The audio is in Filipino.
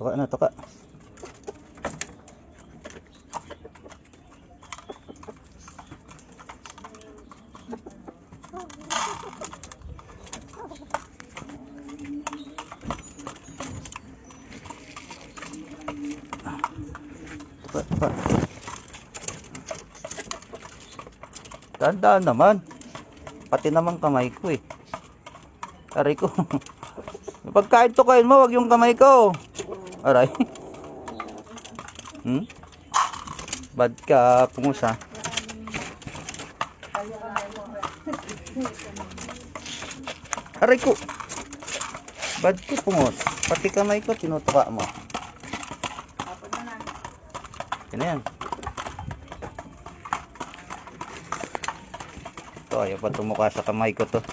Tuka na, tuka. Tuka, tuka. Tandaan naman. Pati naman kamay ko eh. Aray ko. Pagkain to kain mo, wag yung kamay ko. Aray. Bad ka, pungusa. Aray ko. Bad ka, pungus. Pati kamay ko, tinutuka mo. Yan yan. Ito, ayaw pa tumuka sa kamay ko to.